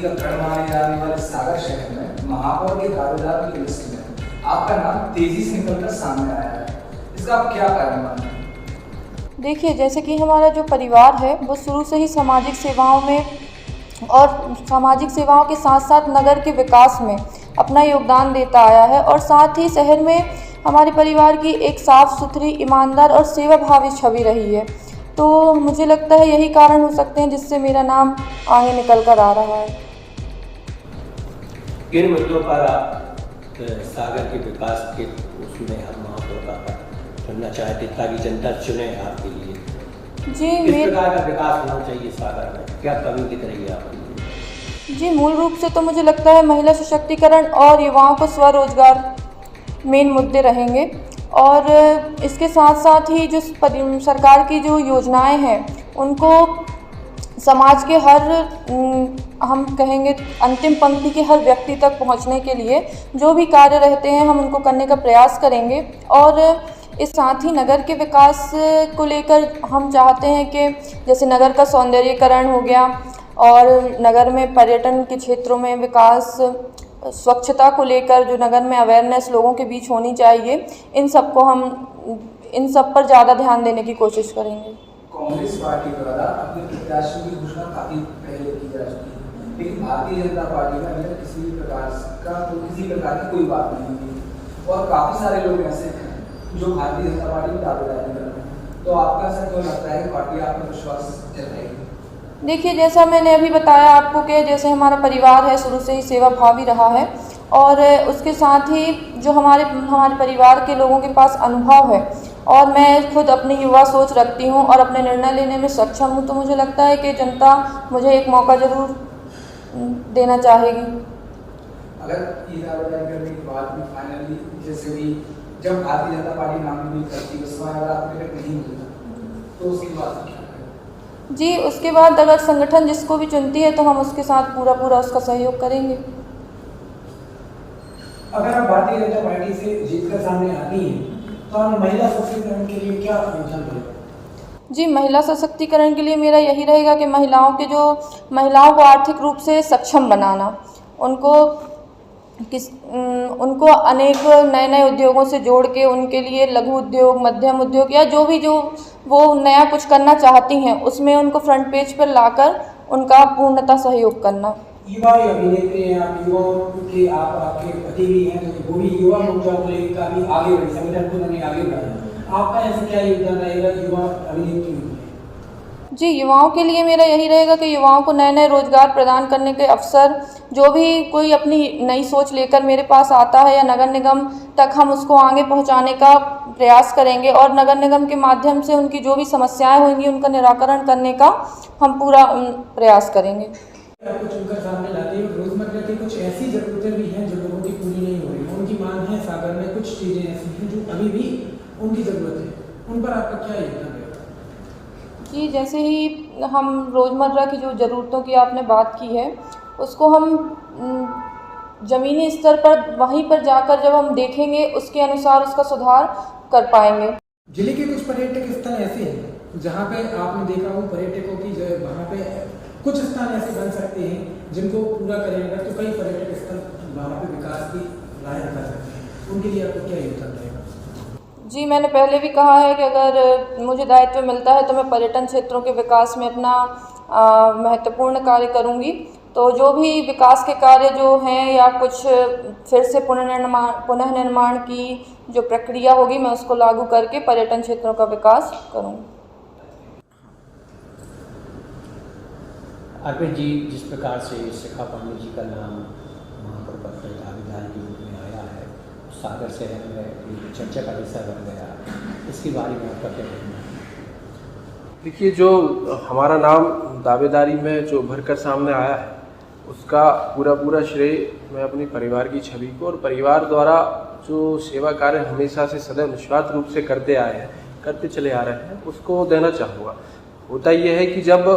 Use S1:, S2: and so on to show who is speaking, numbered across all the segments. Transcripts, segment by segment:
S1: गढ़माने जाने वाले सागर शहर में महापौर के दावेदार की लिस्ट में आपका नाम तेजी से निकलकर सामने आया है, इसका आप क्या कारण मानते हैं?
S2: देखिए, जैसे कि हमारा जो परिवार है वो शुरू से ही सामाजिक सेवाओं में और सामाजिक सेवाओं के साथ साथ नगर के विकास में अपना योगदान देता आया है और साथ ही शहर में हमारे परिवार की एक साफ़ सुथरी, ईमानदार और सेवाभावी छवि रही है। तो मुझे लगता है यही कारण हो सकते हैं जिससे मेरा नाम आगे निकल कर आ रहा है।
S3: किन मुद्दों पर आप सागर के विकास के उसमें हम महापौर का चुनना चाहते ताकि जनता चुने आपके लिए?
S2: जी,
S3: किस प्रकार का विकास होना चाहिए सागर में, क्या कमी दिख रही है आपको?
S2: जी, मूल रूप से तो मुझे लगता है महिला सशक्तिकरण और युवाओं को स्वरोजगार मेन मुद्दे रहेंगे और इसके साथ साथ ही जो सरकार की जो योजनाएं हैं उनको समाज के हर हम कहेंगे अंतिम पंक्ति के हर व्यक्ति तक पहुंचने के लिए जो भी कार्य रहते हैं हम उनको करने का प्रयास करेंगे। और इस साथ ही नगर के विकास को लेकर हम चाहते हैं कि जैसे नगर का सौंदर्यीकरण हो गया और नगर में पर्यटन के क्षेत्रों में विकास, स्वच्छता को लेकर जो नगर में अवेयरनेस लोगों के बीच होनी चाहिए, इन सब पर ज़्यादा ध्यान देने की कोशिश करेंगे।
S1: कांग्रेस पार्टी द्वारा अपने प्रत्याशियों की घोषणा काफी पहले की जा चुकी है, लेकिन भारतीय जनता पार्टी में अभी किसी प्रकार की कोई बात नहीं हुई और काफी सारे लोग ऐसे हैं जो भारतीय जनता पार्टी में दावेदारी कर रहे हैं, तो आपका ऐसा क्यों लगता है कि पार्टी आप में विश्वास जताएगी?
S2: देखिए, जैसा मैंने अभी बताया आपको कि जैसे हमारा परिवार है शुरू से ही सेवाभावी रहा है और उसके साथ ही जो हमारे परिवार के लोगों के पास अनुभव है और मैं खुद अपनी युवा सोच रखती हूँ और अपने निर्णय लेने में सक्षम हूँ, तो मुझे लगता है कि जनता मुझे एक मौका ज़रूर देना चाहेगी।
S1: अगर ये दावेदारी करने के बाद भी फाइनली जैसे भी जब भारतीय जनता पार्टी नामिनेट करती है उस समय अगर आपको टिकट नहीं मिलता तो उसके बाद क्या करें?
S2: जी, उसके बाद अगर संगठन जिसको भी चुनती है तो हम उसके साथ पूरा उसका सहयोग करेंगे।
S4: अगर आप भारतीय जनता पार्टी से जीतकर सामने आती हैं तो हम महिला सशक्तिकरण के लिए क्या योजना करेंगे?
S2: जी, महिला सशक्तिकरण के लिए मेरा यही रहेगा कि महिलाओं को आर्थिक रूप से सक्षम बनाना, उनको अनेक नए उद्योगों से जोड़ के उनके लिए लघु उद्योग, मध्यम उद्योग या जो वो नया कुछ करना चाहती हैं उसमें उनको फ्रंट पेज पर लाकर उनका पूर्णतः सहयोग करना।
S4: युवा अभिनेत्री हैं आप, युवाओं के आपके पति भी हैं, तो वो भी युवा मोर्चा को लेकर काफी आगे बढ़े, संगठन को उन्होंने आगे बढ़ाया, आपका ऐसा क्या योगदान रहेगा युवा अभिनेत्री में?
S2: जी, युवाओं के लिए मेरा यही रहेगा कि युवाओं को नए रोजगार प्रदान करने के अवसर, जो भी कोई अपनी नई सोच लेकर मेरे पास आता है या नगर निगम तक हम उसको आगे पहुंचाने का प्रयास करेंगे और नगर निगम के माध्यम से उनकी जो भी समस्याएं होंगी उनका निराकरण करने का हम पूरा प्रयास करेंगे।
S4: आपको चुनकर सामने लाते हैं, रोजमर्रा की कुछ ऐसी जरूरतें भी हैं जो लोगों की पूरी नहीं हो रही, उनकी मांग है सागर में कुछ चीज़ें ऐसी हैं जो अभी भी उनकी ज़रूरत है, उन पर आपका क्या योगदान रहेगा?
S2: जी, जैसे ही हम रोज़मर्रा की जो ज़रूरतों की आपने बात की है उसको हम ज़मीनी स्तर पर वहीं पर जाकर जब हम देखेंगे उसके अनुसार उसका सुधार कर पाएंगे।
S4: जिले के कुछ पर्यटक स्थल ऐसे हैं जहाँ पे आपने देखा हो पर्यटकों की वहाँ पे कुछ स्थान ऐसे बन सकते हैं जिनको पूरा करेंगे तो कई पर्यटक स्थल वहाँ पे विकास की राह कर सकते हैं, उनके लिए आपको क्या योगदान रहेगा?
S2: जी, मैंने पहले भी कहा है कि अगर मुझे दायित्व मिलता है तो मैं पर्यटन क्षेत्रों के विकास में अपना महत्वपूर्ण कार्य करूंगी। तो जो भी विकास के कार्य जो हैं या कुछ फिर से पुनः निर्माण की जो प्रक्रिया होगी मैं उसको लागू करके पर्यटन क्षेत्रों का विकास करूंगी।
S3: अर्पित जी, जिस प्रकार से शिखा पांडे जी का नाम महापौर पद पर दावेदार के रूप में आया है, सागर शहर में चर्चा का विषय बन गया, इसके बारे में आपका क्या कहना है?
S5: देखिए, जो हमारा नाम दावेदारी में जो भर कर सामने आया है उसका पूरा श्रेय मैं अपने परिवार की छवि को और परिवार द्वारा जो सेवा कार्य हमेशा से सदैव निस्वार्थ रूप से करते चले आ रहे हैं उसको देना चाहूँगा। होता यह है कि जब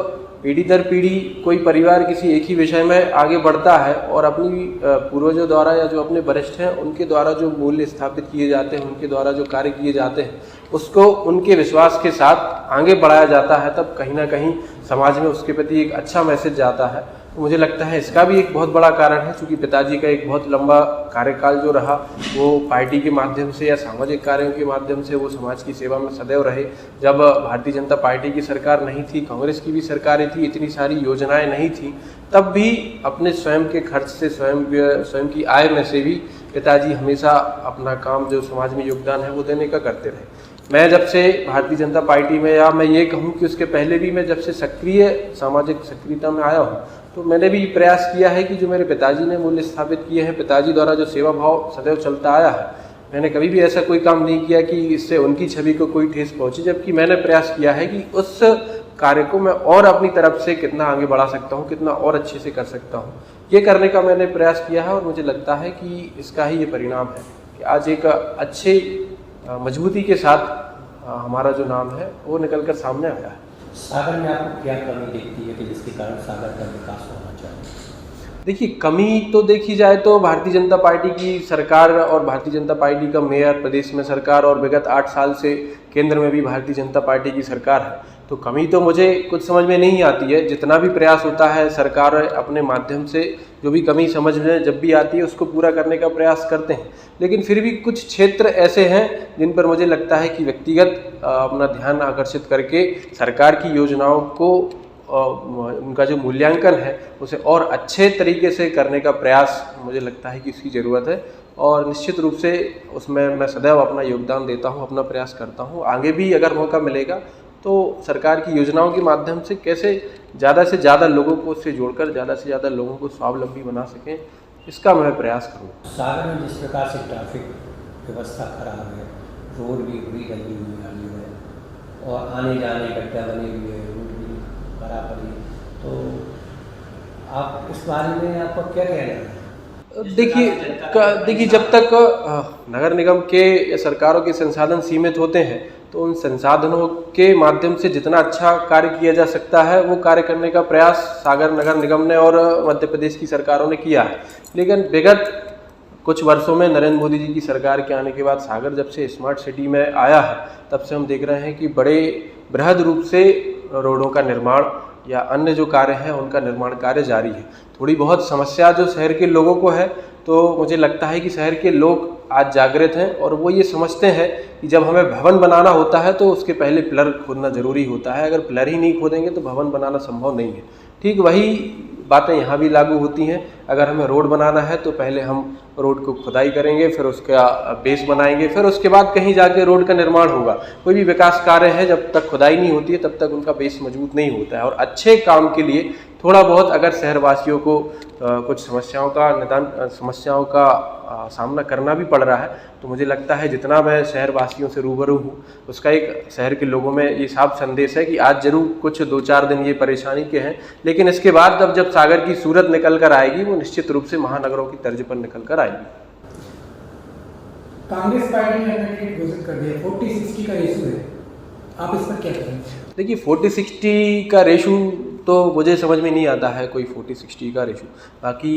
S5: पीढ़ी दर पीढ़ी कोई परिवार किसी एक ही विषय में आगे बढ़ता है और अपनी पूर्वजों द्वारा या जो अपने वरिष्ठ हैं उनके द्वारा जो मूल्य स्थापित किए जाते हैं, उनके द्वारा जो कार्य किए जाते हैं उसको उनके विश्वास के साथ आगे बढ़ाया जाता है, तब कहीं ना कहीं समाज में उसके प्रति एक अच्छा मैसेज जाता है तो मुझे लगता है इसका भी एक बहुत बड़ा कारण है, क्योंकि पिताजी का एक बहुत लंबा कार्यकाल जो रहा वो पार्टी के माध्यम से या सामाजिक कार्यों के माध्यम से वो समाज की सेवा में सदैव रहे। जब भारतीय जनता पार्टी की सरकार नहीं थी, कांग्रेस की भी सरकारें थी, इतनी सारी योजनाएं नहीं थी, तब भी अपने स्वयं के खर्च से स्वयं की आय में से भी पिताजी हमेशा अपना काम जो समाज में योगदान है वो देने का करते रहे। मैं जब से भारतीय जनता पार्टी में, या मैं ये कहूँ कि उसके पहले भी मैं जब से सामाजिक सक्रियता में आया हूँ, तो मैंने भी प्रयास किया है कि जो मेरे पिताजी ने मूल्य स्थापित किए हैं, पिताजी द्वारा जो सेवा भाव सदैव चलता आया है, मैंने कभी भी ऐसा कोई काम नहीं किया कि इससे उनकी छवि को कोई ठेस पहुंचे, जबकि मैंने प्रयास किया है कि उस कार्य को मैं और अपनी तरफ से कितना आगे बढ़ा सकता हूँ, कितना और अच्छे से कर सकता हूँ, ये करने का मैंने प्रयास किया है। और मुझे लगता है कि इसका ही ये परिणाम है कि आज एक अच्छे मजबूती के साथ हमारा जो नाम है वो निकल कर सामने आया है।
S3: सागर में आपको क्या कमी दिखती है कि जिसके कारण सागर का विकास होना चाहिए?
S5: देखिए, कमी तो देखी जाए तो भारतीय जनता पार्टी की सरकार और भारतीय जनता पार्टी का मेयर, प्रदेश में सरकार और विगत 8 साल से केंद्र में भी भारतीय जनता पार्टी की सरकार है, तो कमी तो मुझे कुछ समझ में नहीं आती है। जितना भी प्रयास होता है, सरकार अपने माध्यम से जो भी कमी समझ में जब भी आती है उसको पूरा करने का प्रयास करते हैं, लेकिन फिर भी कुछ क्षेत्र ऐसे हैं जिन पर मुझे लगता है कि व्यक्तिगत अपना ध्यान आकर्षित करके सरकार की योजनाओं को उनका जो मूल्यांकन है उसे और अच्छे तरीके से करने का प्रयास मुझे लगता है कि इसकी ज़रूरत है। और निश्चित रूप से उसमें मैं सदैव अपना योगदान देता हूँ, अपना प्रयास करता हूँ। आगे भी अगर मौका मिलेगा तो सरकार की योजनाओं के माध्यम से कैसे ज़्यादा से ज़्यादा लोगों को उससे जोड़कर ज़्यादा से ज़्यादा लोगों को स्वावलंबी बना सकें, इसका मैं प्रयास करूँगा।
S3: सागर में जिस प्रकार से ट्रैफिक व्यवस्था खराब है, रोड भी पूरी गंदी हुई है और आने जाने गड्ढा बने हुए हैं, रोड भी खराब पड़ी, तो आप इस बारे में आपका क्या कहना है?
S5: देखिए जब तक नगर निगम के या सरकारों के संसाधन सीमित होते हैं तो उन संसाधनों के माध्यम से जितना अच्छा कार्य किया जा सकता है वो कार्य करने का प्रयास सागर नगर निगम ने और मध्य प्रदेश की सरकारों ने किया है। लेकिन विगत कुछ वर्षों में नरेंद्र मोदी जी की सरकार के आने के बाद सागर जब से स्मार्ट सिटी में आया है, तब से हम देख रहे हैं कि बड़े बृहद रूप से रोडों का निर्माण या अन्य जो कार्य हैं उनका निर्माण कार्य जारी है। थोड़ी बहुत समस्या जो शहर के लोगों को है, तो मुझे लगता है कि शहर के लोग आज जागृत हैं और वो ये समझते हैं कि जब हमें भवन बनाना होता है तो उसके पहले पिलर खोदना ज़रूरी होता है। अगर पिलर ही नहीं खोदेंगे तो भवन बनाना संभव नहीं है। ठीक वही बातें यहाँ भी लागू होती हैं। अगर हमें रोड बनाना है तो पहले हम रोड को खुदाई करेंगे, फिर उसका बेस बनाएंगे, फिर उसके बाद कहीं जाके रोड का निर्माण होगा। कोई भी विकास कार्य है जब तक खुदाई नहीं होती है तब तक उनका बेस मजबूत नहीं होता है। और अच्छे काम के लिए थोड़ा बहुत अगर शहरवासियों को कुछ समस्याओं का सामना करना भी पड़ रहा है, तो मुझे लगता है जितना मैं शहरवासियों से रूबरू हूँ उसका एक शहर के लोगों में ये साफ संदेश है कि आज जरूर कुछ 2-4 दिन ये परेशानी के हैं, लेकिन इसके बाद जब सागर की सूरत निकल कर आएगी वो निश्चित रूप से महानगरों की तर्ज पर निकल कर आएगी।
S4: कांग्रेस पार्टी ने अपना टिकट घोषित कर दिया, 40-60 का रेशो है, आप इस पर क्या कहेंगे?
S5: देखिए 40-60 का रेशो तो मुझे समझ में नहीं आता है कोई 40-60 का रेशो। बाकी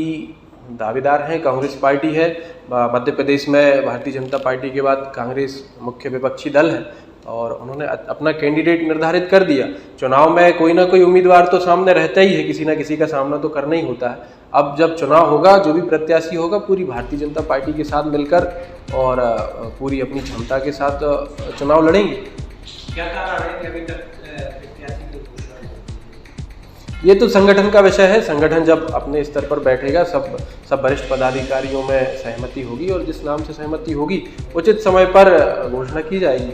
S5: दावेदार हैं, कांग्रेस पार्टी है, मध्य प्रदेश में भारतीय जनता पार्टी के बाद कांग्रेस मुख्य विपक्षी दल है और उन्होंने अपना कैंडिडेट निर्धारित कर दिया। चुनाव में कोई ना कोई उम्मीदवार तो सामने रहता ही है, किसी ना किसी का सामना तो करना ही होता है। अब जब चुनाव होगा, जो भी प्रत्याशी होगा पूरी भारतीय जनता पार्टी के साथ मिलकर और पूरी अपनी क्षमता के साथ चुनाव लड़ेंगे।
S3: क्या कारण है कि अभी तक प्रत्याशी की घोषणा नहीं?
S5: ये तो संगठन का विषय है। संगठन जब अपने स्तर पर बैठेगा, सब वरिष्ठ पदाधिकारियों में सहमति होगी और जिस नाम से सहमति होगी उचित समय पर घोषणा की जाएगी।